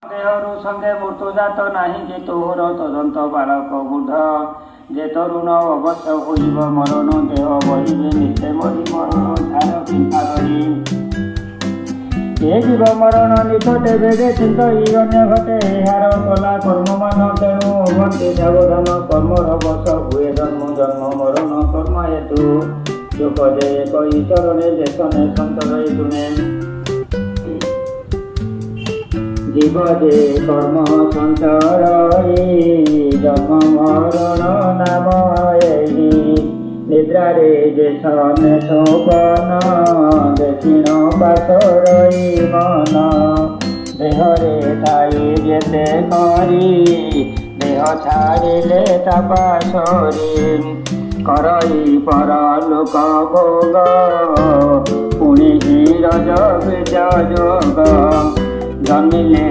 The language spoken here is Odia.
ଦେହରୁ ସଙ୍ଗେ ମୃତ୍ୟୁଜାତ ନାହିଁ ଯେ ତୋର ତଦନ୍ତ ବାଳକ ବୁଦ୍ଧ ଯେ ତରୁଣ ଅବଶ୍ୟ ହୋଇବ ମରଣ ଦେହ ବହିବେ ନିଶ୍ଚୟ ମରି ମରଣ ଧାର ଚିନ୍ତା କରି ଏ ଜୀବ ମରଣ ନିକଟେ ବେଦେ ଚିନ୍ତ ଇ ଅନ୍ୟ ଘଟେ ଏହାର କଲା କର୍ମମାନ ତେଣୁ ଘଟେ ସାବଧାନ କର୍ମର ବଶ ହୁଏ ଜନ୍ମ ଜନ୍ମ ମରଣ କର୍ମ ହେତୁ ଦୁଃଖ ଯେ ଏକ ଈଶ୍ୱରରେ ଦେଶନେ ସନ୍ତର ତୁମେ জীব যে কর্ম সঞ্চর জন্ম মরণ নাম এই নিদ্রারে যে সনে শোভন দক্ষিণ পাশর মন দেহরে থাই যেতে করি দেহ ছাড়িলে তাপাসরি করই পর লোক ভোগ পুଣି রজ বীজ যোগ জন্মিলে